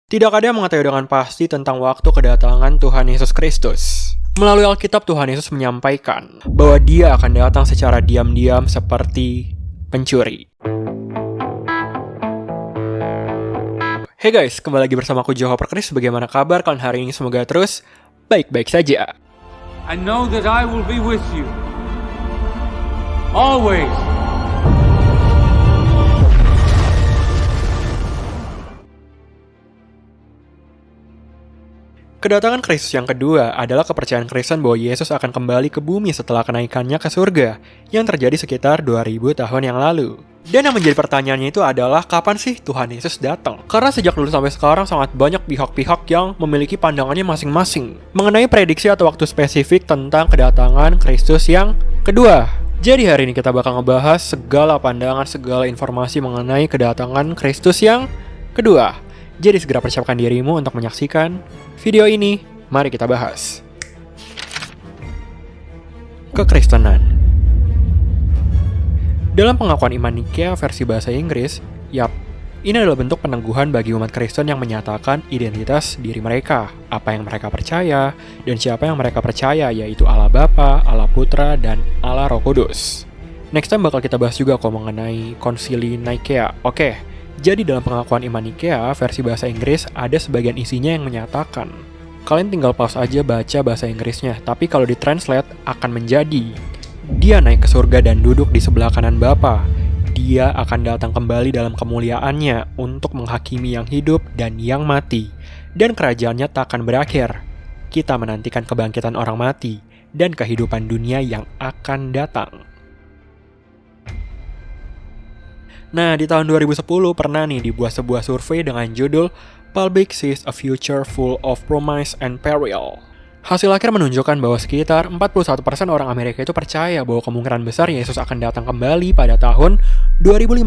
Tidak ada yang mengetahui dengan pasti tentang waktu kedatangan Tuhan Yesus Kristus. Melalui Alkitab, Tuhan Yesus menyampaikan bahwa Dia akan datang secara diam-diam seperti pencuri. Hey guys, kembali lagi bersama aku Johopper Chris. Bagaimana kabar kalian hari ini? Semoga terus baik-baik saja. I know that I will be with you always. Kedatangan Kristus yang kedua adalah kepercayaan Kristen bahwa Yesus akan kembali ke bumi setelah kenaikannya ke surga, yang terjadi sekitar 2000 tahun yang lalu. Dan yang menjadi pertanyaannya itu adalah kapan sih Tuhan Yesus datang? Karena sejak dulu sampai sekarang sangat banyak pihak-pihak yang memiliki pandangannya masing-masing mengenai prediksi atau waktu spesifik tentang kedatangan Kristus yang kedua. Jadi hari ini kita bakal ngebahas segala pandangan, segala informasi mengenai kedatangan Kristus yang kedua. Jadi segera persiapkan dirimu untuk menyaksikan video ini. Mari kita bahas. Kekristenan. Dalam pengakuan iman Nikea versi bahasa Inggris, ini adalah bentuk peneguhan bagi umat Kristen yang menyatakan identitas diri mereka, apa yang mereka percaya, dan siapa yang mereka percaya, yaitu Allah Bapa, Allah Putra, dan Allah Roh Kudus. Next time bakal kita bahas juga mengenai Konsili Nikea. Oke. Jadi dalam pengakuan iman Nikea versi bahasa Inggris ada sebagian isinya yang menyatakan, kalian tinggal pause aja baca bahasa Inggrisnya, tapi kalau ditranslate akan menjadi, Dia naik ke surga dan duduk di sebelah kanan Bapa. Dia akan datang kembali dalam kemuliaannya untuk menghakimi yang hidup dan yang mati, dan kerajaannya tak akan berakhir. Kita menantikan kebangkitan orang mati dan kehidupan dunia yang akan datang. Nah, di tahun 2010 pernah dibuat sebuah survei dengan judul Public Sees a Future Full of Promise and Peril. Hasil akhir menunjukkan bahwa sekitar 41% orang Amerika itu percaya bahwa kemungkinan besar Yesus akan datang kembali pada tahun 2050,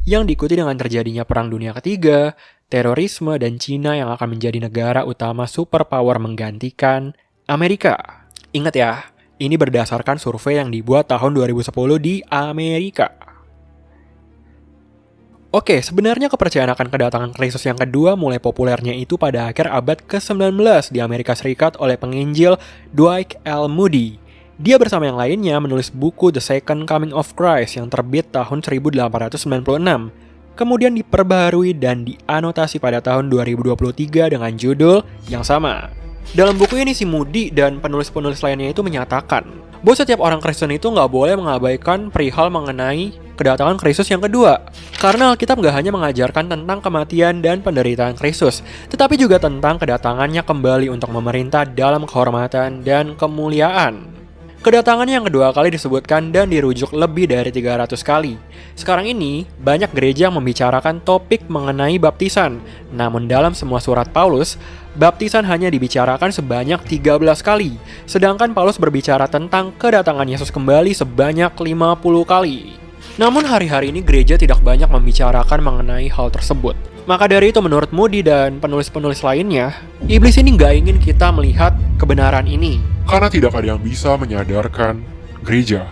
yang diikuti dengan terjadinya Perang Dunia Ketiga, terorisme, dan Cina yang akan menjadi negara utama superpower menggantikan Amerika. Ingat ya, ini berdasarkan survei yang dibuat tahun 2010 di Amerika. Oke, sebenarnya kepercayaan akan kedatangan Kristus yang kedua mulai populernya itu pada akhir abad ke-19 di Amerika Serikat oleh penginjil Dwight L. Moody. Dia bersama yang lainnya menulis buku The Second Coming of Christ yang terbit tahun 1896. Kemudian diperbaharui dan dianotasi pada tahun 2023 dengan judul yang sama. Dalam buku ini si Moody dan penulis-penulis lainnya itu menyatakan bahwa setiap orang Kristen itu nggak boleh mengabaikan perihal mengenai kedatangan Kristus yang kedua. Karena Alkitab nggak hanya mengajarkan tentang kematian dan penderitaan Kristus, tetapi juga tentang kedatangannya kembali untuk memerintah dalam kehormatan dan kemuliaan. Kedatangannya yang kedua kali disebutkan dan dirujuk lebih dari 300 kali. Sekarang ini, banyak gereja yang membicarakan topik mengenai baptisan. Namun dalam semua surat Paulus, baptisan hanya dibicarakan sebanyak 13 kali. Sedangkan Paulus berbicara tentang kedatangan Yesus kembali sebanyak 50 kali. Namun hari-hari ini gereja tidak banyak membicarakan mengenai hal tersebut. Maka dari itu menurut Moody dan penulis-penulis lainnya, iblis ini nggak ingin kita melihat kebenaran ini. Karena tidak ada yang bisa menyadarkan gereja.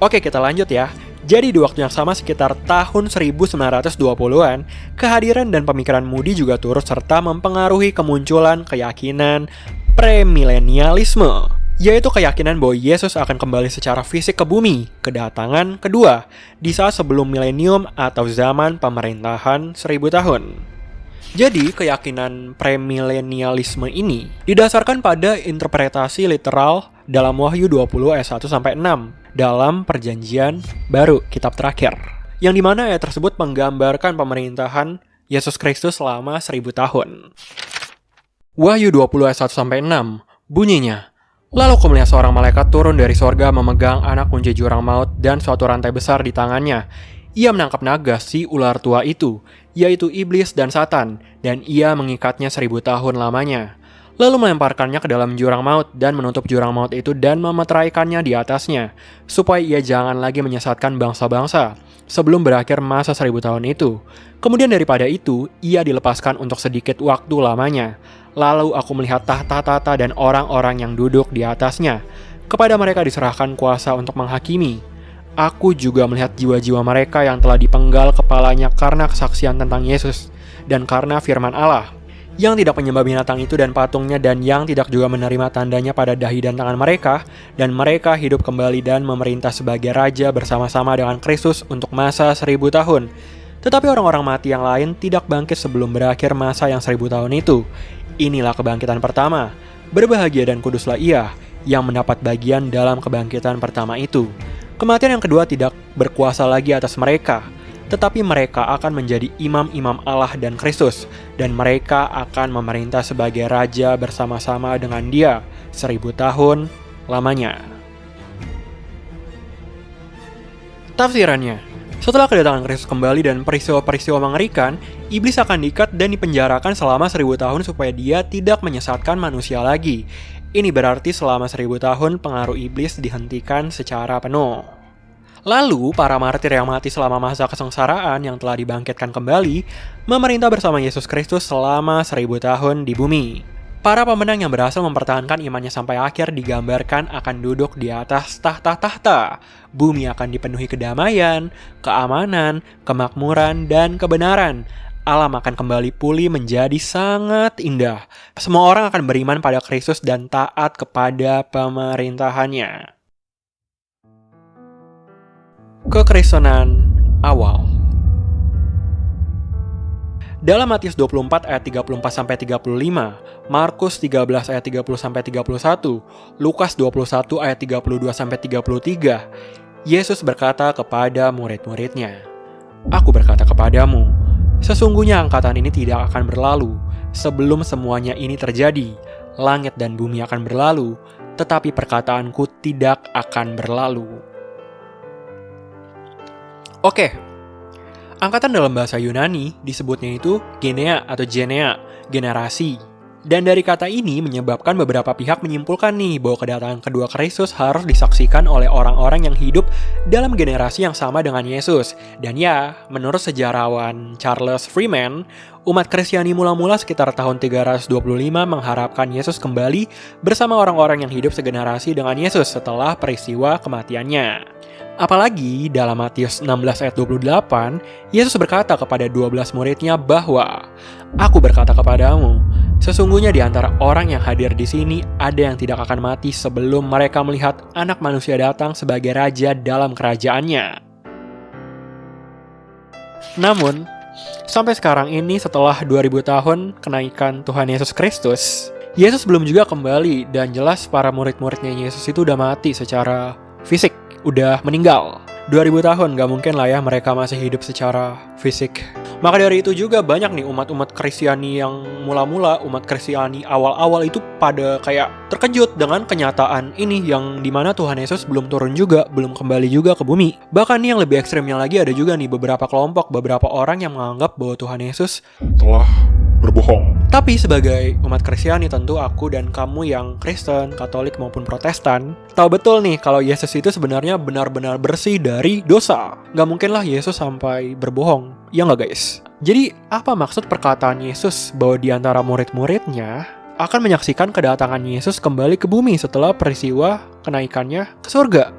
Oke, kita lanjut ya. Jadi di waktu yang sama sekitar tahun 1920-an, kehadiran dan pemikiran Moody juga turut serta mempengaruhi kemunculan keyakinan premilenialisme, yaitu keyakinan bahwa Yesus akan kembali secara fisik ke bumi, kedatangan kedua, di saat sebelum milenium atau zaman pemerintahan 1000 tahun. Jadi, keyakinan premilenialisme ini didasarkan pada interpretasi literal dalam Wahyu 20 ayat 1-6 dalam Perjanjian Baru, kitab terakhir, yang dimana ayat tersebut menggambarkan pemerintahan Yesus Kristus selama 1000 tahun. Wahyu 20 ayat 1-6 bunyinya, lalu aku melihat seorang malaikat turun dari sorga memegang anak kunci jurang maut dan suatu rantai besar di tangannya. Ia menangkap naga si ular tua itu, yaitu iblis dan Satan, dan ia mengikatnya 1000 tahun lamanya. Lalu melemparkannya ke dalam jurang maut dan menutup jurang maut itu dan memeteraikannya di atasnya, supaya ia jangan lagi menyesatkan bangsa-bangsa sebelum berakhir masa 1000 tahun itu. Kemudian daripada itu, ia dilepaskan untuk sedikit waktu lamanya. Lalu aku melihat tahta-tahta dan orang-orang yang duduk di atasnya. Kepada mereka diserahkan kuasa untuk menghakimi. Aku juga melihat jiwa-jiwa mereka yang telah dipenggal kepalanya karena kesaksian tentang Yesus dan karena firman Allah, yang tidak menyembah binatang itu dan patungnya, dan yang tidak juga menerima tandanya pada dahi dan tangan mereka, dan mereka hidup kembali dan memerintah sebagai raja bersama-sama dengan Kristus untuk masa 1000 tahun. Tetapi orang-orang mati yang lain tidak bangkit sebelum berakhir masa yang 1000 tahun itu. Inilah kebangkitan pertama. Berbahagia dan kuduslah ia yang mendapat bagian dalam kebangkitan pertama itu. Kematian yang kedua tidak berkuasa lagi atas mereka, tetapi mereka akan menjadi imam-imam Allah dan Kristus, dan mereka akan memerintah sebagai raja bersama-sama dengan Dia 1000 tahun lamanya. Tafsirannya, setelah kedatangan Kristus kembali dan peristiwa-peristiwa mengerikan, iblis akan diikat dan dipenjarakan selama 1000 tahun supaya dia tidak menyesatkan manusia lagi. Ini berarti selama 1000 tahun pengaruh iblis dihentikan secara penuh. Lalu, para martir yang mati selama masa kesengsaraan yang telah dibangkitkan kembali, memerintah bersama Yesus Kristus selama 1000 tahun di bumi. Para pemenang yang berhasil mempertahankan imannya sampai akhir digambarkan akan duduk di atas tahta-tahta. Bumi akan dipenuhi kedamaian, keamanan, kemakmuran, dan kebenaran. Alam akan kembali pulih menjadi sangat indah. Semua orang akan beriman pada Kristus dan taat kepada pemerintahannya. Kekristenan awal. Dalam Matius 24 ayat 34-35, Markus 13 ayat 30-31, Lukas 21 ayat 32-33, Yesus berkata kepada murid-muridnya, "Aku berkata kepadamu, sesungguhnya angkatan ini tidak akan berlalu sebelum semuanya ini terjadi. Langit dan bumi akan berlalu, tetapi perkataanku tidak akan berlalu." Oke, angkatan dalam bahasa Yunani disebutnya itu genea atau genea, generasi. Dan dari kata ini menyebabkan beberapa pihak menyimpulkan nih bahwa kedatangan kedua Kristus harus disaksikan oleh orang-orang yang hidup dalam generasi yang sama dengan Yesus. Dan ya, menurut sejarawan Charles Freeman, umat Kristiani mula-mula sekitar tahun 325 mengharapkan Yesus kembali bersama orang-orang yang hidup segenerasi dengan Yesus setelah peristiwa kematiannya. Apalagi dalam Matius 16 ayat 28, Yesus berkata kepada 12 muridnya bahwa, "Aku berkata kepadamu, sesungguhnya di antara orang yang hadir di sini ada yang tidak akan mati sebelum mereka melihat Anak Manusia datang sebagai Raja dalam kerajaannya." Namun, sampai sekarang ini setelah 2000 tahun kenaikan Tuhan Yesus Kristus, Yesus belum juga kembali dan jelas para murid-muridnya Yesus itu udah mati secara fisik. Udah meninggal. 2000 tahun gak mungkin lah ya mereka masih hidup secara fisik. Maka dari itu juga banyak nih umat-umat Kristiani yang mula-mula, umat Kristiani awal-awal itu pada kayak terkejut dengan kenyataan ini yang dimana Tuhan Yesus belum turun juga, belum kembali juga ke bumi. Bahkan nih yang lebih ekstrimnya lagi ada juga nih beberapa kelompok, beberapa orang yang menganggap bahwa Tuhan Yesus telah berbohong. Tapi sebagai umat Kristiani tentu aku dan kamu yang Kristen, Katolik maupun Protestan tahu betul nih kalau Yesus itu sebenarnya benar-benar bersih dari dosa. Gak mungkin lah Yesus sampai berbohong, ya nggak guys? Jadi apa maksud perkataan Yesus bahwa di antara murid-muridnya akan menyaksikan kedatangan Yesus kembali ke bumi setelah peristiwa kenaikannya ke surga?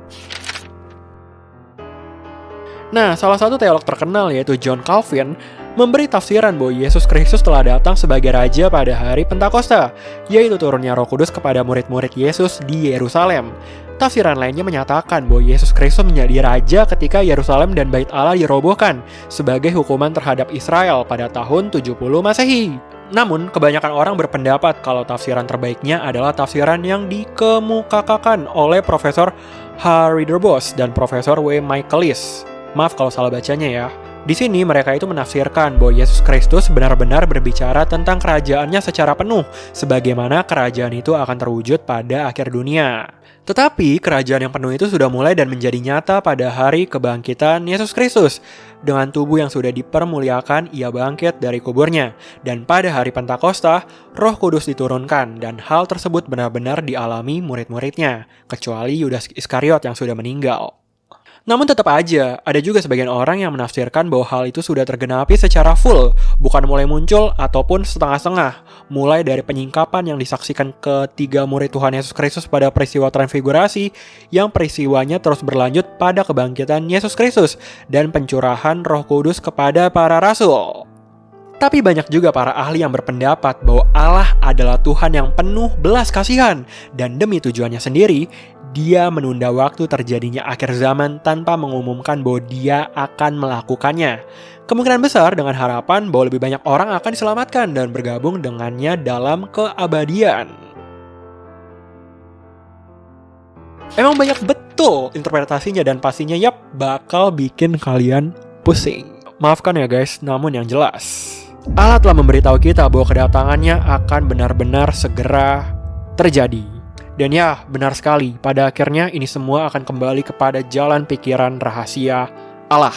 Nah, salah satu teolog terkenal yaitu John Calvin memberi tafsiran bahwa Yesus Kristus telah datang sebagai Raja pada hari Pentakosta, yaitu turunnya Roh Kudus kepada murid-murid Yesus di Yerusalem. Tafsiran lainnya menyatakan bahwa Yesus Kristus menjadi Raja ketika Yerusalem dan Bait Allah dirobohkan sebagai hukuman terhadap Israel pada tahun 70 Masehi. Namun, kebanyakan orang berpendapat kalau tafsiran terbaiknya adalah tafsiran yang dikemukakan oleh Profesor H. Ridderbos dan Profesor W. Michaelis. Maaf kalau salah bacanya ya. Di sini mereka itu menafsirkan bahwa Yesus Kristus benar-benar berbicara tentang kerajaannya secara penuh, sebagaimana kerajaan itu akan terwujud pada akhir dunia. Tetapi kerajaan yang penuh itu sudah mulai dan menjadi nyata pada hari kebangkitan Yesus Kristus. Dengan tubuh yang sudah dipermuliakan, ia bangkit dari kuburnya. Dan pada hari Pentakosta, Roh Kudus diturunkan, dan hal tersebut benar-benar dialami murid-muridnya, kecuali Yudas Iskariot yang sudah meninggal. Namun tetap aja, ada juga sebagian orang yang menafsirkan bahwa hal itu sudah tergenapi secara full, bukan mulai muncul ataupun setengah-setengah, mulai dari penyingkapan yang disaksikan ketiga murid Tuhan Yesus Kristus pada peristiwa transfigurasi, yang peristiwanya terus berlanjut pada kebangkitan Yesus Kristus, dan pencurahan Roh Kudus kepada para rasul. Tapi banyak juga para ahli yang berpendapat bahwa Allah adalah Tuhan yang penuh belas kasihan, dan demi tujuannya sendiri, Dia menunda waktu terjadinya akhir zaman tanpa mengumumkan bahwa Dia akan melakukannya. Kemungkinan besar dengan harapan bahwa lebih banyak orang akan diselamatkan dan bergabung dengannya dalam keabadian. Emang banyak betul interpretasinya dan pastinya bakal bikin kalian pusing. Maafkan ya guys, namun yang jelas, Allah telah memberitahu kita bahwa kedatangannya akan benar-benar segera terjadi. Dan ya, benar sekali, pada akhirnya ini semua akan kembali kepada jalan pikiran rahasia Allah.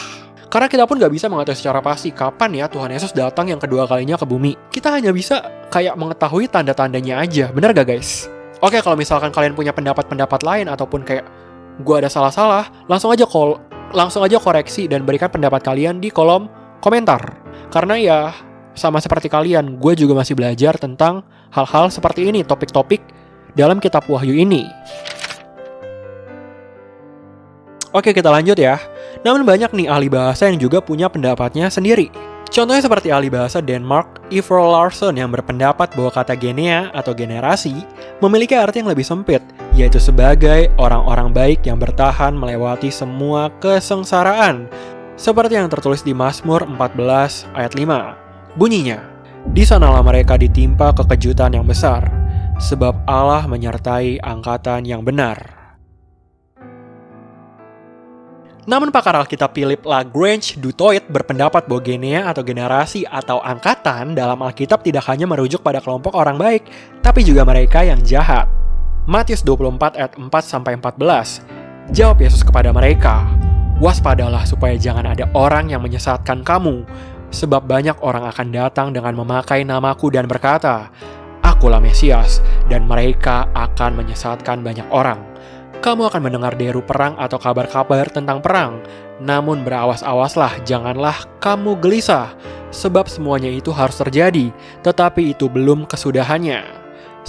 Karena kita pun gak bisa mengetahui secara pasti kapan ya Tuhan Yesus datang yang kedua kalinya ke bumi. Kita hanya bisa kayak mengetahui tanda-tandanya aja, benar gak guys? Oke, kalau misalkan kalian punya pendapat-pendapat lain ataupun kayak gua ada salah-salah, langsung aja koreksi dan berikan pendapat kalian di kolom komentar. Karena ya, sama seperti kalian, gue juga masih belajar tentang hal-hal seperti ini, topik-topik dalam kitab Wahyu ini. Oke, kita lanjut ya. Namun banyak nih ahli bahasa yang juga punya pendapatnya sendiri. Contohnya seperti ahli bahasa Denmark, Ivar Larsen, yang berpendapat bahwa kata genea atau generasi memiliki arti yang lebih sempit, yaitu sebagai orang-orang baik yang bertahan melewati semua kesengsaraan. Seperti yang tertulis di Mazmur 14 ayat 5. Bunyinya, "Di sanalah mereka ditimpa kekejutan yang besar, sebab Allah menyertai angkatan yang benar." Namun pakar Alkitab Philip Lagrange du Toit berpendapat bahwa genea atau generasi atau angkatan dalam Alkitab tidak hanya merujuk pada kelompok orang baik, tapi juga mereka yang jahat. Matius 24 ayat 4-14, jawab Yesus kepada mereka, "Waspadalah supaya jangan ada orang yang menyesatkan kamu, sebab banyak orang akan datang dengan memakai namaku dan berkata, 'Akulah Mesias,' dan mereka akan menyesatkan banyak orang. Kamu akan mendengar deru perang atau kabar-kabar tentang perang, namun berawas-awaslah, janganlah kamu gelisah, sebab semuanya itu harus terjadi, tetapi itu belum kesudahannya.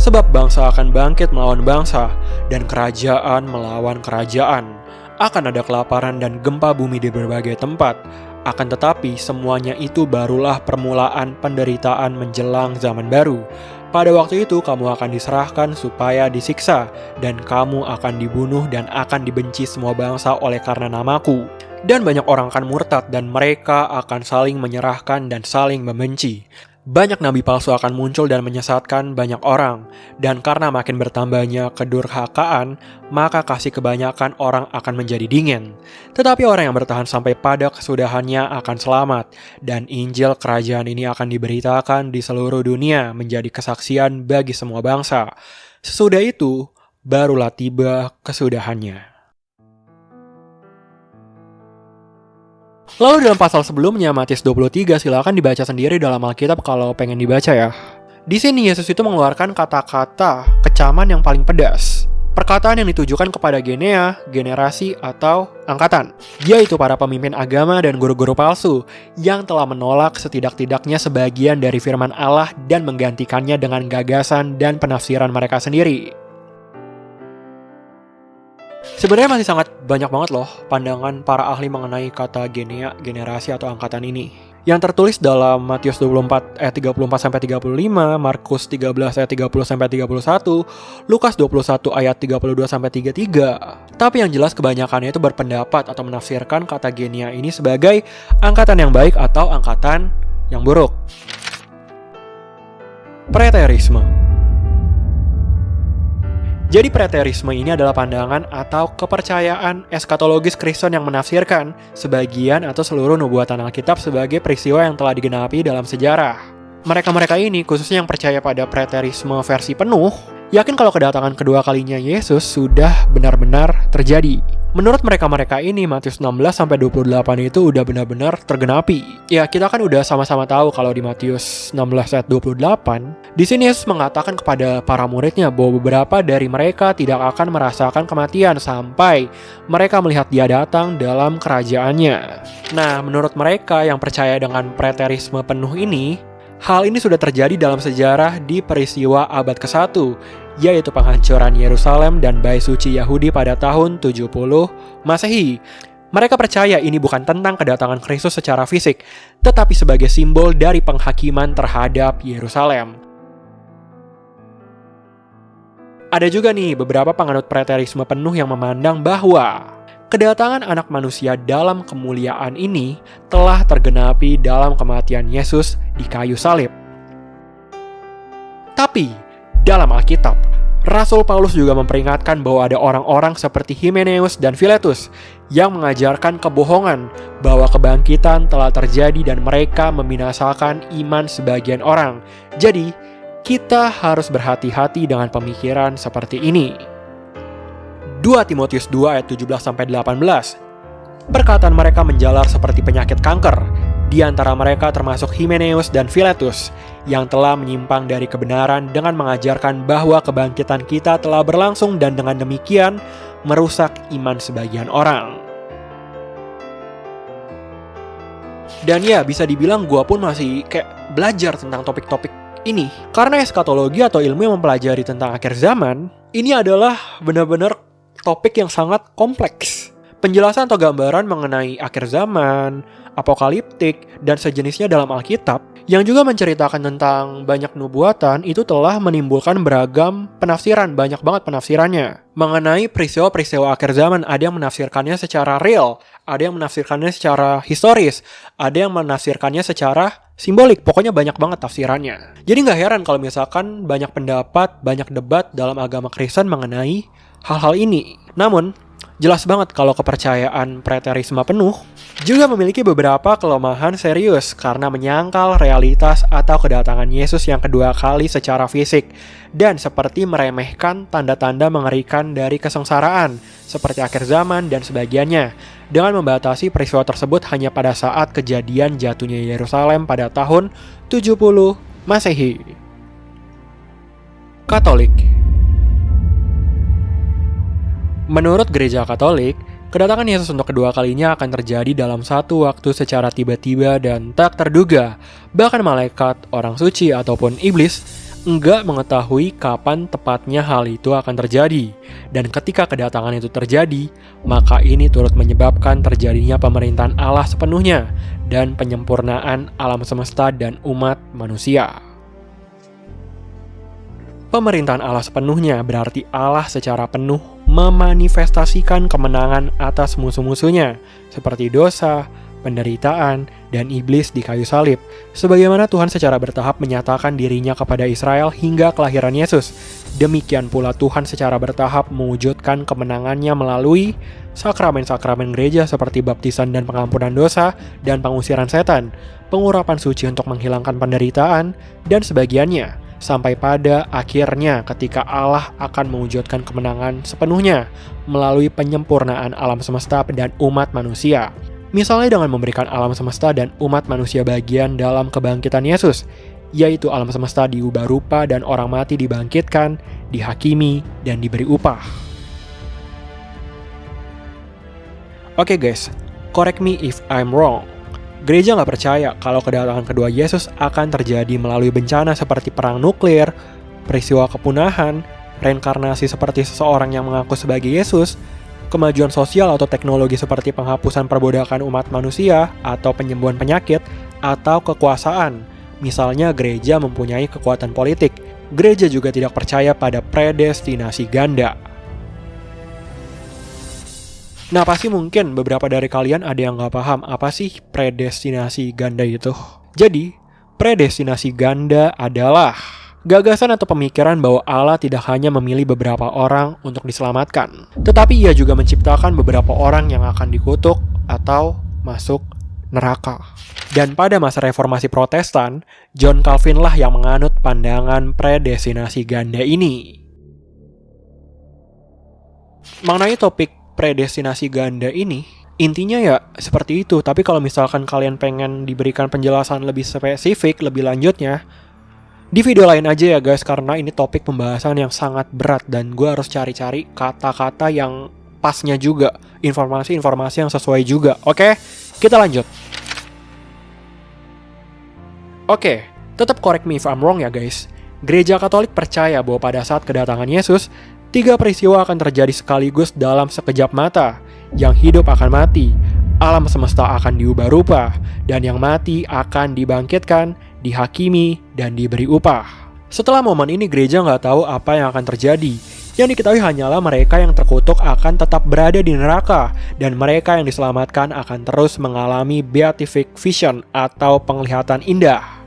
Sebab bangsa akan bangkit melawan bangsa, dan kerajaan melawan kerajaan. Akan ada kelaparan dan gempa bumi di berbagai tempat. Akan tetapi semuanya itu barulah permulaan penderitaan menjelang zaman baru. Pada waktu itu kamu akan diserahkan supaya disiksa, dan kamu akan dibunuh dan akan dibenci semua bangsa oleh karena namaku. Dan banyak orang akan murtad dan mereka akan saling menyerahkan dan saling membenci. Banyak nabi palsu akan muncul dan menyesatkan banyak orang, dan karena makin bertambahnya kedurhakaan, maka kasih kebanyakan orang akan menjadi dingin. Tetapi orang yang bertahan sampai pada kesudahannya akan selamat, dan Injil kerajaan ini akan diberitakan di seluruh dunia menjadi kesaksian bagi semua bangsa. Sesudah itu, barulah tiba kesudahannya." Lalu dalam pasal sebelumnya, Matius 23, silakan dibaca sendiri dalam Alkitab kalau pengen dibaca ya. Di sini Yesus itu mengeluarkan kata-kata kecaman yang paling pedas. Perkataan yang ditujukan kepada genea, generasi, atau angkatan, yaitu para pemimpin agama dan guru-guru palsu yang telah menolak setidak-tidaknya sebagian dari firman Allah dan menggantikannya dengan gagasan dan penafsiran mereka sendiri. Sebenarnya masih sangat banyak banget loh pandangan para ahli mengenai kata genea, generasi atau angkatan ini. Yang tertulis dalam Matius 24 ayat 34-35, Markus 13 ayat 30-31, Lukas 21 ayat 32-33. Tapi yang jelas kebanyakannya itu berpendapat atau menafsirkan kata genea ini sebagai angkatan yang baik atau angkatan yang buruk. Preterisme. Jadi preterisme ini adalah pandangan atau kepercayaan eskatologis Kristen yang menafsirkan sebagian atau seluruh nubuatan Alkitab sebagai peristiwa yang telah digenapi dalam sejarah. Mereka-mereka ini, khususnya yang percaya pada preterisme versi penuh, yakin kalau kedatangan kedua kalinya Yesus sudah benar-benar terjadi. Menurut mereka ini, Matius 16-28 itu udah benar-benar tergenapi. Ya, kita kan udah sama-sama tahu kalau di Matius 16 ayat 28, di sini Yesus mengatakan kepada para muridnya bahwa beberapa dari mereka tidak akan merasakan kematian sampai mereka melihat Dia datang dalam kerajaannya. Nah, menurut mereka yang percaya dengan preterisme penuh ini, hal ini sudah terjadi dalam sejarah di peristiwa abad ke-1, yaitu penghancuran Yerusalem dan Bait Suci Yahudi pada tahun 70 Masehi. Mereka percaya ini bukan tentang kedatangan Kristus secara fisik, tetapi sebagai simbol dari penghakiman terhadap Yerusalem. Ada juga nih beberapa penganut preterisme penuh yang memandang bahwa kedatangan anak manusia dalam kemuliaan ini telah tergenapi dalam kematian Yesus di kayu salib. Tapi, dalam Alkitab, Rasul Paulus juga memperingatkan bahwa ada orang-orang seperti Himeneus dan Filetus yang mengajarkan kebohongan bahwa kebangkitan telah terjadi dan mereka membinasakan iman sebagian orang. Jadi, kita harus berhati-hati dengan pemikiran seperti ini. 2 Timotius 2 ayat 17-18. Perkataan mereka menjalar seperti penyakit kanker. Di antara mereka termasuk Himeneus dan Filetus yang telah menyimpang dari kebenaran dengan mengajarkan bahwa kebangkitan kita telah berlangsung dan dengan demikian merusak iman sebagian orang. Dan ya, bisa dibilang gue pun masih kayak belajar tentang topik-topik ini. Karena eskatologi atau ilmu yang mempelajari tentang akhir zaman, ini adalah benar-benar topik yang sangat kompleks. Penjelasan atau gambaran mengenai akhir zaman, apokaliptik, dan sejenisnya dalam Alkitab, yang juga menceritakan tentang banyak nubuatan, itu telah menimbulkan beragam penafsiran, banyak banget penafsirannya. Mengenai peristiwa-peristiwa akhir zaman, ada yang menafsirkannya secara real, ada yang menafsirkannya secara historis, ada yang menafsirkannya secara simbolik, pokoknya banyak banget tafsirannya. Jadi nggak heran kalau misalkan banyak pendapat, banyak debat dalam agama Kristen mengenai hal-hal ini. Namun, jelas banget kalau kepercayaan preterisme penuh juga memiliki beberapa kelemahan serius karena menyangkal realitas atau kedatangan Yesus yang kedua kali secara fisik dan seperti meremehkan tanda-tanda mengerikan dari kesengsaraan seperti akhir zaman dan sebagiannya dengan membatasi peristiwa tersebut hanya pada saat kejadian jatuhnya Yerusalem pada tahun 70 Masehi. Katolik. Menurut Gereja Katolik, kedatangan Yesus untuk kedua kalinya akan terjadi dalam satu waktu secara tiba-tiba dan tak terduga. Bahkan malaikat, orang suci, ataupun iblis enggak mengetahui kapan tepatnya hal itu akan terjadi. Dan ketika kedatangan itu terjadi, maka ini turut menyebabkan terjadinya pemerintahan Allah sepenuhnya dan penyempurnaan alam semesta dan umat manusia. Pemerintahan Allah sepenuhnya berarti Allah secara penuh memanifestasikan kemenangan atas musuh-musuhnya seperti dosa, penderitaan, dan iblis di kayu salib, sebagaimana Tuhan secara bertahap menyatakan dirinya kepada Israel hingga kelahiran Yesus. Demikian pula Tuhan secara bertahap mewujudkan kemenangannya melalui sakramen-sakramen gereja seperti baptisan dan pengampunan dosa dan pengusiran setan, pengurapan suci untuk menghilangkan penderitaan, dan sebagiannya. Sampai pada akhirnya ketika Allah akan mewujudkan kemenangan sepenuhnya melalui penyempurnaan alam semesta dan umat manusia. Misalnya dengan memberikan alam semesta dan umat manusia bagian dalam kebangkitan Yesus, yaitu alam semesta diubah rupa dan orang mati dibangkitkan, dihakimi, dan diberi upah. Oke guys, correct me if I'm wrong. Gereja nggak percaya kalau kedatangan kedua Yesus akan terjadi melalui bencana seperti perang nuklir, peristiwa kepunahan, reinkarnasi seperti seseorang yang mengaku sebagai Yesus, kemajuan sosial atau teknologi seperti penghapusan perbudakan umat manusia atau penyembuhan penyakit, atau kekuasaan. Misalnya gereja mempunyai kekuatan politik. Gereja juga tidak percaya pada predestinasi ganda. Nah, pasti mungkin beberapa dari kalian ada yang nggak paham apa sih predestinasi ganda itu. Jadi, predestinasi ganda adalah gagasan atau pemikiran bahwa Allah tidak hanya memilih beberapa orang untuk diselamatkan, tetapi Ia juga menciptakan beberapa orang yang akan dikutuk atau masuk neraka. Dan pada masa reformasi Protestan, John Calvin lah yang menganut pandangan predestinasi ganda ini. Mengenai topik predestinasi ganda ini, intinya ya seperti itu. Tapi kalau misalkan kalian pengen diberikan penjelasan lebih spesifik, lebih lanjutnya, di video lain aja ya guys, karena ini topik pembahasan yang sangat berat dan gue harus cari-cari kata-kata yang pasnya juga, informasi-informasi yang sesuai juga. Oke, kita lanjut. Oke, tetap correct me if I'm wrong ya guys. Gereja Katolik percaya bahwa pada saat kedatangan Yesus, 3 peristiwa akan terjadi sekaligus dalam sekejap mata. Yang hidup akan mati, alam semesta akan diubah rupa, dan yang mati akan dibangkitkan, dihakimi, dan diberi upah. Setelah momen ini, gereja nggak tahu apa yang akan terjadi. Yang diketahui hanyalah mereka yang terkutuk akan tetap berada di neraka, dan mereka yang diselamatkan akan terus mengalami beatific vision atau penglihatan indah.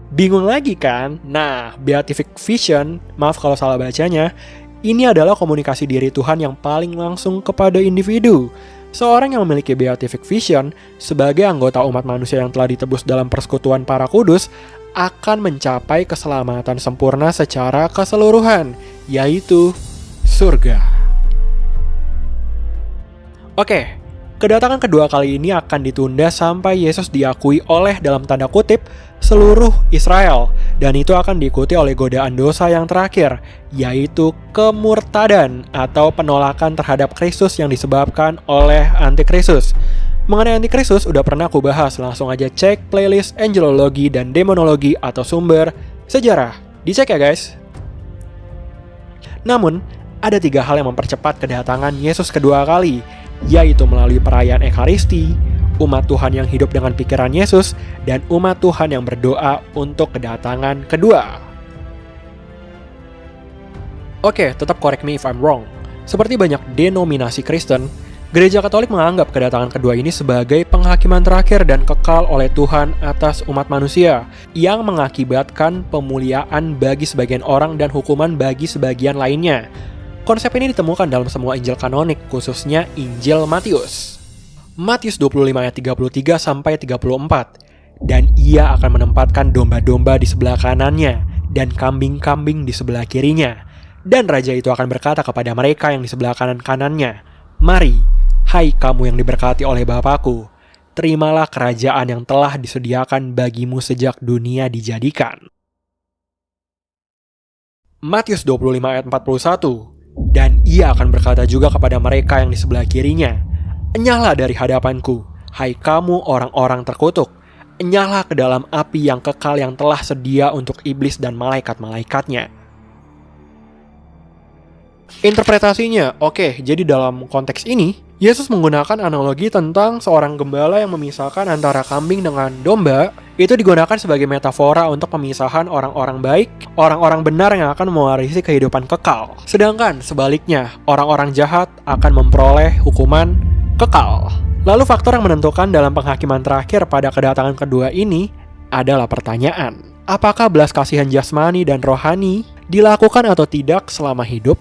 Bingung lagi kan? Nah, beatific vision, maaf kalau salah bacanya, ini adalah komunikasi diri Tuhan yang paling langsung kepada individu. Seorang yang memiliki beatific vision sebagai anggota umat manusia yang telah ditebus dalam persekutuan para kudus akan mencapai keselamatan sempurna secara keseluruhan, yaitu surga. Oke, kedatangan kedua kali ini akan ditunda sampai Yesus diakui oleh dalam tanda kutip seluruh Israel, dan itu akan diikuti oleh godaan dosa yang terakhir, yaitu kemurtadan atau penolakan terhadap Kristus yang disebabkan oleh Antikristus. Mengenai Antikristus udah pernah aku bahas, langsung aja cek playlist angelologi dan demonologi atau sumber sejarah. Dicek ya guys. Namun, ada 3 hal yang mempercepat kedatangan Yesus kedua kali, yaitu melalui perayaan Ekaristi, umat Tuhan yang hidup dengan pikiran Yesus, dan umat Tuhan yang berdoa untuk kedatangan kedua. Oke, tetap correct me if I'm wrong. Seperti banyak denominasi Kristen, Gereja Katolik menganggap kedatangan kedua ini sebagai penghakiman terakhir dan kekal oleh Tuhan atas umat manusia, yang mengakibatkan pemuliaan bagi sebagian orang dan hukuman bagi sebagian lainnya. Konsep ini ditemukan dalam semua Injil kanonik, khususnya Injil Matius. Matius 25 ayat 33 sampai 34. Dan ia akan menempatkan domba-domba di sebelah kanannya dan kambing-kambing di sebelah kirinya. Dan raja itu akan berkata kepada mereka yang di sebelah kanan-kanannya, "Mari, hai kamu yang diberkati oleh Bapakku, terimalah kerajaan yang telah disediakan bagimu sejak dunia dijadikan." Matius 25 ayat 41. Dan ia akan berkata juga kepada mereka yang di sebelah kirinya, "Enyahlah dari hadapanku, hai kamu orang-orang terkutuk. Enyahlah ke dalam api yang kekal yang telah sedia untuk iblis dan malaikat-malaikatnya." Interpretasinya, oke, jadi dalam konteks ini, Yesus menggunakan analogi tentang seorang gembala yang memisahkan antara kambing dengan domba. Itu digunakan sebagai metafora untuk pemisahan orang-orang baik, orang-orang benar yang akan mewarisi kehidupan kekal. Sedangkan sebaliknya, orang-orang jahat akan memperoleh hukuman kekal. Lalu faktor yang menentukan dalam penghakiman terakhir pada kedatangan kedua ini adalah pertanyaan, apakah belas kasihan jasmani dan rohani dilakukan atau tidak selama hidup?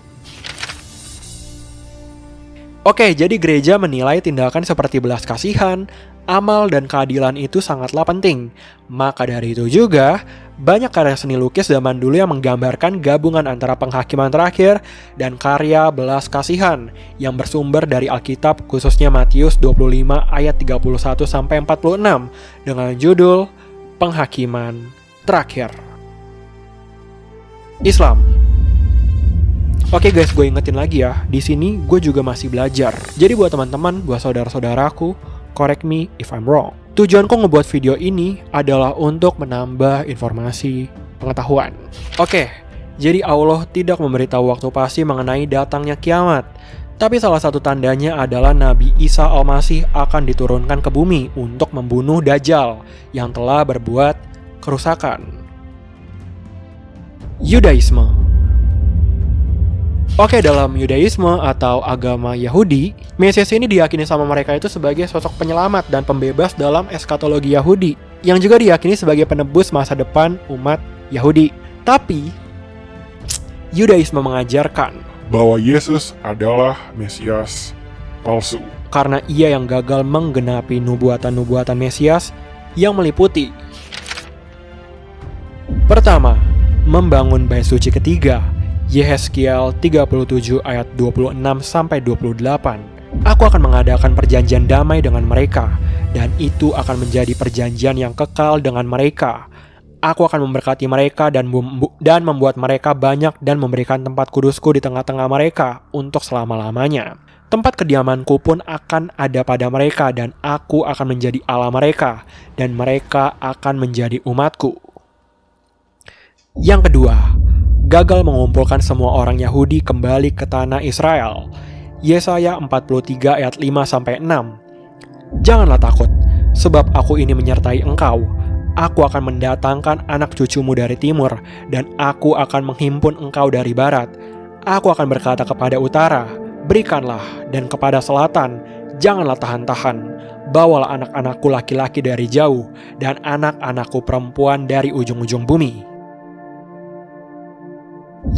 Oke, jadi gereja menilai tindakan seperti belas kasihan, amal, dan keadilan itu sangatlah penting. Maka dari itu juga, banyak karya seni lukis zaman dulu yang menggambarkan gabungan antara penghakiman terakhir dan karya belas kasihan yang bersumber dari Alkitab, khususnya Matius 25 ayat 31-46 dengan judul Penghakiman Terakhir. Islam. Oke guys, gue ingetin lagi ya, di sini gue juga masih belajar. Jadi buat teman-teman, buat saudara-saudaraku, correct me if I'm wrong. Tujuanku ngebuat video ini adalah untuk menambah informasi pengetahuan. Oke, jadi Allah tidak memberitahu waktu pasti mengenai datangnya kiamat. Tapi salah satu tandanya adalah Nabi Isa Al-Masih akan diturunkan ke bumi untuk membunuh Dajjal yang telah berbuat kerusakan. Yudaisme. Oke, dalam Yudaisme atau agama Yahudi, Mesias ini diyakini sama mereka itu sebagai sosok penyelamat dan pembebas dalam eskatologi Yahudi, yang juga diyakini sebagai penebus masa depan umat Yahudi. Tapi, Yudaisme mengajarkan bahwa Yesus adalah Mesias palsu. Karena ia yang gagal menggenapi nubuatan-nubuatan Mesias yang meliputi: pertama, membangun bait suci ketiga, Yehezkiel 37 ayat 26-28. Aku akan mengadakan perjanjian damai dengan mereka, dan itu akan menjadi perjanjian yang kekal dengan mereka. Aku akan memberkati mereka dan membuat mereka banyak dan memberikan tempat kudusku di tengah-tengah mereka untuk selama-lamanya. Tempat kediamanku pun akan ada pada mereka dan aku akan menjadi Allah mereka dan mereka akan menjadi umatku. Yang kedua, gagal mengumpulkan semua orang Yahudi kembali ke tanah Israel. Yesaya 43 ayat 5-6. Janganlah takut, sebab aku ini menyertai engkau. Aku akan mendatangkan anak cucumu dari timur, dan aku akan menghimpun engkau dari barat. Aku akan berkata kepada utara, berikanlah, dan kepada selatan, janganlah tahan-tahan. Bawalah anak-anakku laki-laki dari jauh, dan anak-anakku perempuan dari ujung-ujung bumi.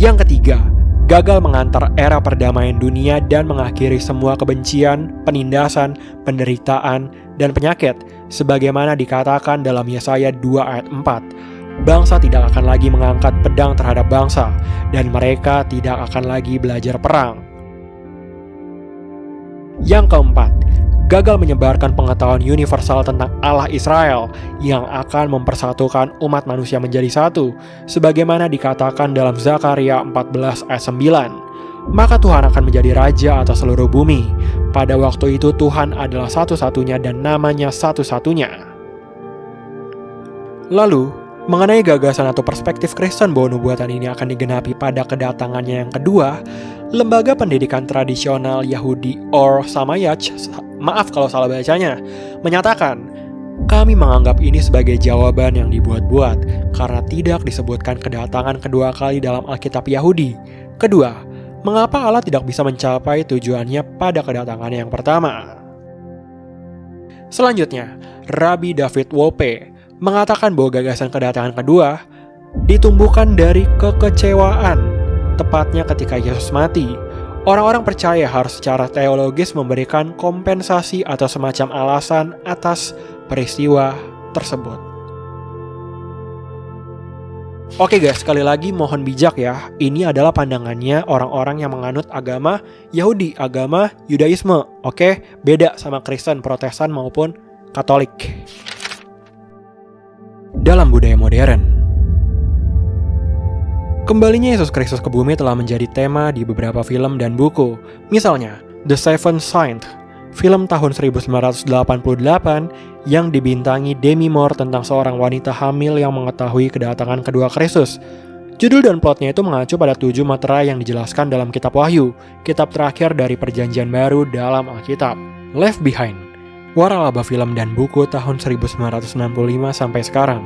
Yang ketiga, gagal mengantar era perdamaian dunia dan mengakhiri semua kebencian, penindasan, penderitaan, dan penyakit, sebagaimana dikatakan dalam Yesaya 2 ayat 4. Bangsa tidak akan lagi mengangkat pedang terhadap bangsa, dan mereka tidak akan lagi belajar perang. Yang keempat, gagal menyebarkan pengetahuan universal tentang Allah Israel yang akan mempersatukan umat manusia menjadi satu, sebagaimana dikatakan dalam Zakaria 14 ayat 9. Maka Tuhan akan menjadi raja atas seluruh bumi. Pada waktu itu Tuhan adalah satu-satunya dan namanya satu-satunya. Lalu, mengenai gagasan atau perspektif Kristen bahwa nubuatan ini akan digenapi pada kedatangannya yang kedua, Lembaga Pendidikan Tradisional Yahudi or Samayach, maaf kalau salah bacanya, menyatakan, kami menganggap ini sebagai jawaban yang dibuat-buat karena tidak disebutkan kedatangan kedua kali dalam Alkitab Yahudi. Kedua, mengapa Allah tidak bisa mencapai tujuannya pada kedatangan yang pertama? Selanjutnya, Rabbi David Wolpe mengatakan bahwa gagasan kedatangan kedua ditumbuhkan dari kekecewaan, tepatnya ketika Yesus mati. Orang-orang percaya harus secara teologis memberikan kompensasi atau semacam alasan atas peristiwa tersebut. Oke guys, sekali lagi mohon bijak ya. Ini adalah pandangannya orang-orang yang menganut agama Yahudi, agama Yudaisme. Oke, beda sama Kristen, Protestan maupun Katolik. Dalam budaya modern, kembalinya Yesus Kristus ke bumi telah menjadi tema di beberapa film dan buku. Misalnya, The Seventh Saint, film tahun 1988 yang dibintangi Demi Moore tentang seorang wanita hamil yang mengetahui kedatangan kedua Kristus. Judul dan plotnya itu mengacu pada 7 materai yang dijelaskan dalam Kitab Wahyu, kitab terakhir dari Perjanjian Baru dalam Alkitab. Left Behind, waralaba film dan buku tahun 1965 sampai sekarang.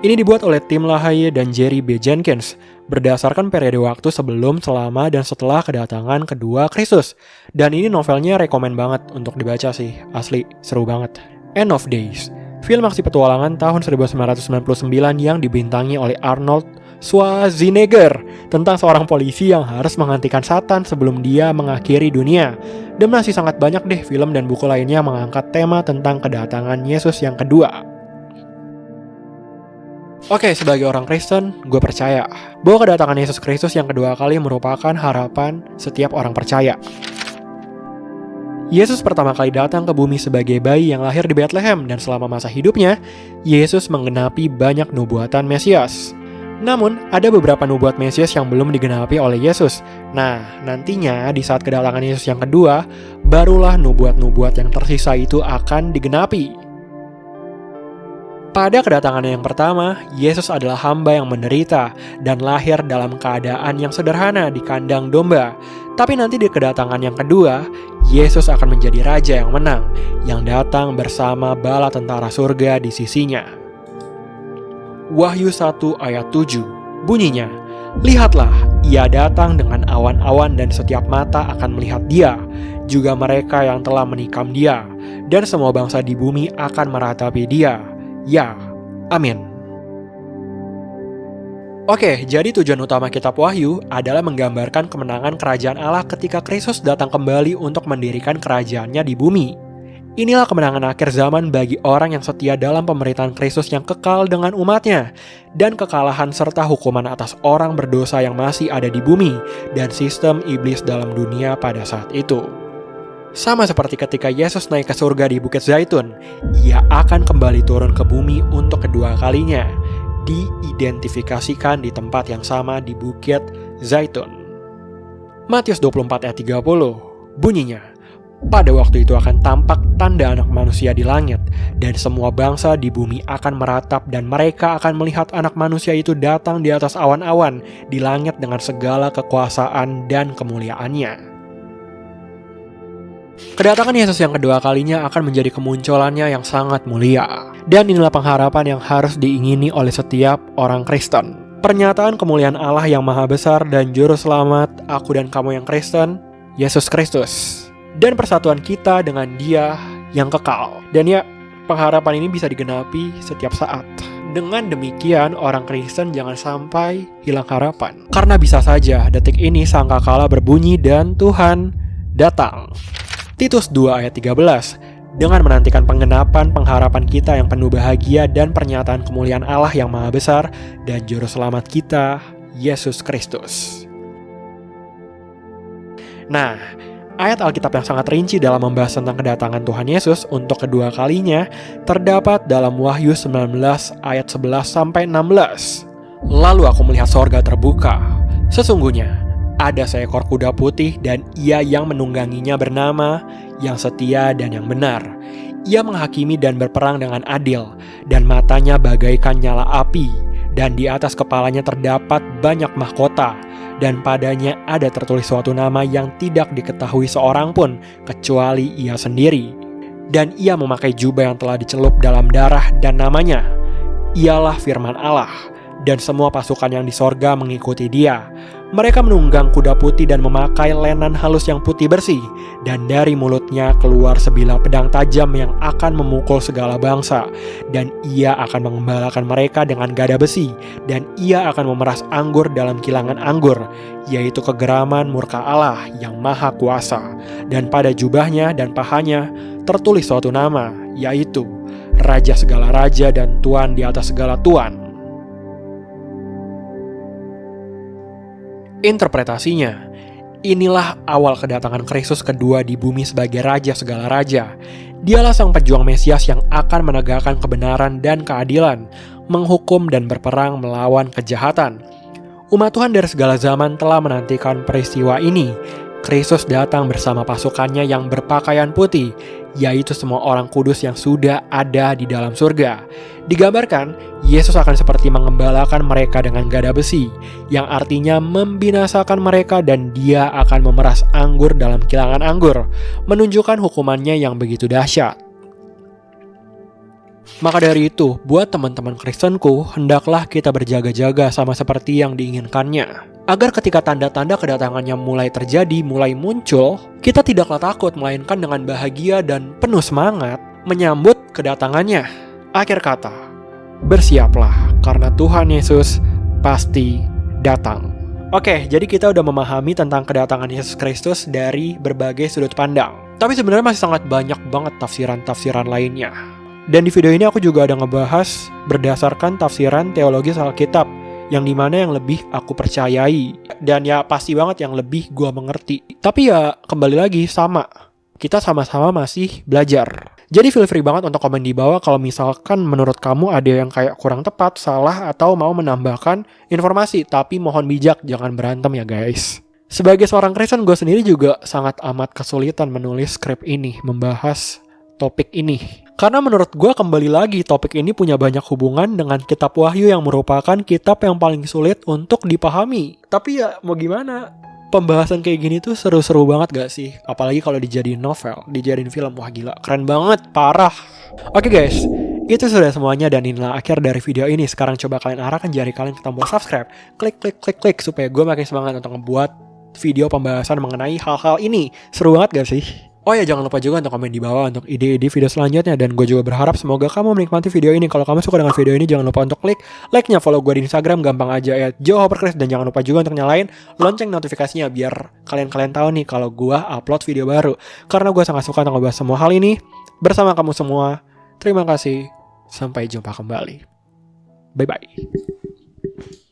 Ini dibuat oleh Tim LaHaye dan Jerry B. Jenkins berdasarkan periode waktu sebelum, selama, dan setelah kedatangan kedua Kristus. Dan ini novelnya rekomen banget untuk dibaca sih, asli seru banget. End of Days, film aksi petualangan tahun 1999 yang dibintangi oleh Arnold Schwarzenegger tentang seorang polisi yang harus menghentikan Satan sebelum dia mengakhiri dunia. Dan masih sangat banyak deh film dan buku lainnya mengangkat tema tentang kedatangan Yesus yang kedua. Oke, sebagai orang Kristen, gue percaya bahwa kedatangan Yesus Kristus yang kedua kali merupakan harapan setiap orang percaya. Yesus pertama kali datang ke bumi sebagai bayi yang lahir di Bethlehem, dan selama masa hidupnya, Yesus menggenapi banyak nubuatan Mesias. Namun, ada beberapa nubuat Mesias yang belum digenapi oleh Yesus. Nah, nantinya di saat kedatangan Yesus yang kedua, barulah nubuat-nubuat yang tersisa itu akan digenapi. Pada kedatangan yang pertama, Yesus adalah hamba yang menderita dan lahir dalam keadaan yang sederhana di kandang domba. Tapi nanti di kedatangan yang kedua, Yesus akan menjadi raja yang menang, yang datang bersama bala tentara surga di sisinya. Wahyu 1 ayat 7 bunyinya, lihatlah, ia datang dengan awan-awan dan setiap mata akan melihat dia, juga mereka yang telah menikam dia, dan semua bangsa di bumi akan meratapi dia. Ya, amin. Oke, jadi tujuan utama kitab Wahyu adalah menggambarkan kemenangan kerajaan Allah ketika Kristus datang kembali untuk mendirikan kerajaannya di bumi. Inilah kemenangan akhir zaman bagi orang yang setia dalam pemerintahan Kristus yang kekal dengan umatnya, dan kekalahan serta hukuman atas orang berdosa yang masih ada di bumi, dan sistem iblis dalam dunia pada saat itu. Sama seperti ketika Yesus naik ke surga di Bukit Zaitun, ia akan kembali turun ke bumi untuk kedua kalinya, diidentifikasikan di tempat yang sama di Bukit Zaitun. Matius 24 ayat 30, bunyinya, pada waktu itu akan tampak tanda Anak Manusia di langit, dan semua bangsa di bumi akan meratap dan mereka akan melihat Anak Manusia itu datang di atas awan-awan di langit dengan segala kekuasaan dan kemuliaannya. Kedatangan Yesus yang kedua kalinya akan menjadi kemunculannya yang sangat mulia. Dan inilah pengharapan yang harus diingini oleh setiap orang Kristen. Pernyataan kemuliaan Allah yang maha besar dan juru selamat aku dan kamu yang Kristen, Yesus Kristus. Dan persatuan kita dengan Dia yang kekal. Dan ya, pengharapan ini bisa digenapi setiap saat. Dengan demikian, orang Kristen jangan sampai hilang harapan. Karena bisa saja detik ini sangkakala berbunyi dan Tuhan datang. Titus 2 ayat 13, dengan menantikan penggenapan pengharapan kita yang penuh bahagia dan pernyataan kemuliaan Allah yang maha besar dan juru selamat kita, Yesus Kristus. Nah, ayat Alkitab yang sangat rinci dalam membahas tentang kedatangan Tuhan Yesus untuk kedua kalinya terdapat dalam Wahyu 19 ayat 11-16. Lalu aku melihat sorga terbuka. Sesungguhnya, ada seekor kuda putih dan ia yang menungganginya bernama Yang Setia dan Yang Benar. Ia menghakimi dan berperang dengan adil, dan matanya bagaikan nyala api, dan di atas kepalanya terdapat banyak mahkota, dan padanya ada tertulis suatu nama yang tidak diketahui seorang pun kecuali ia sendiri. Dan ia memakai jubah yang telah dicelup dalam darah, dan namanya ialah Firman Allah. Dan semua pasukan yang di sorga mengikuti dia. Mereka menunggang kuda putih dan memakai lenan halus yang putih bersih. Dan dari mulutnya keluar sebilah pedang tajam yang akan memukul segala bangsa. Dan ia akan mengembalakan mereka dengan gada besi. Dan ia akan memeras anggur dalam kilangan anggur, yaitu kegeraman murka Allah yang maha kuasa. Dan pada jubahnya dan pahanya tertulis suatu nama, yaitu Raja segala raja dan Tuan di atas segala tuan. Interpretasinya, inilah awal kedatangan Kristus kedua di bumi sebagai Raja segala raja. Dialah sang pejuang Mesias yang akan menegakkan kebenaran dan keadilan, menghukum dan berperang melawan kejahatan. Umat Tuhan dari segala zaman telah menantikan peristiwa ini. Kristus datang bersama pasukannya yang berpakaian putih, yaitu semua orang kudus yang sudah ada di dalam surga. Digambarkan, Yesus akan seperti mengembalakan mereka dengan gada besi, yang artinya membinasakan mereka, dan dia akan memeras anggur dalam kilangan anggur, menunjukkan hukumannya yang begitu dahsyat. Maka dari itu, buat teman-teman Kristenku, hendaklah kita berjaga-jaga sama seperti yang diinginkannya. Agar ketika tanda-tanda kedatangannya mulai terjadi, mulai muncul, kita tidaklah takut, melainkan dengan bahagia dan penuh semangat menyambut kedatangannya. Akhir kata, bersiaplah karena Tuhan Yesus pasti datang. Oke, jadi kita udah memahami tentang kedatangan Yesus Kristus dari berbagai sudut pandang. Tapi sebenarnya masih sangat banyak banget tafsiran-tafsiran lainnya. Dan di video ini aku juga ada ngebahas berdasarkan tafsiran teologis Alkitab, yang dimana yang lebih aku percayai, dan ya pasti banget yang lebih gua mengerti. Tapi ya kembali lagi sama, kita sama-sama masih belajar. Jadi feel free banget untuk komen di bawah kalau misalkan menurut kamu ada yang kayak kurang tepat, salah, atau mau menambahkan informasi. Tapi mohon bijak, jangan berantem ya guys. Sebagai seorang Kristen, gue sendiri juga sangat amat kesulitan menulis skrip ini, membahas topik ini. Karena menurut gue kembali lagi topik ini punya banyak hubungan dengan kitab Wahyu yang merupakan kitab yang paling sulit untuk dipahami. Tapi ya mau gimana, pembahasan kayak gini tuh seru-seru banget gak sih? Apalagi kalau dijadiin novel, dijadiin film, wah gila, keren banget, parah. Oke guys, itu sudah semuanya dan inilah akhir dari video ini. Sekarang coba kalian arahkan jari kalian ke tombol subscribe, klik supaya gue makin semangat untuk ngebuat video pembahasan mengenai hal-hal ini. Seru banget gak sih? Oh ya, jangan lupa juga untuk komen di bawah untuk ide-ide video selanjutnya. Dan gue juga berharap semoga kamu menikmati video ini. Kalau kamu suka dengan video ini, jangan lupa untuk klik like-nya, follow gue di Instagram, gampang aja ya, @johoperchris. Dan jangan lupa juga untuk nyalain lonceng notifikasinya biar kalian tahu nih kalau gue upload video baru. Karena gue sangat suka untuk ngebahas semua hal ini. bersama kamu semua. Terima kasih. Sampai jumpa kembali. Bye-bye.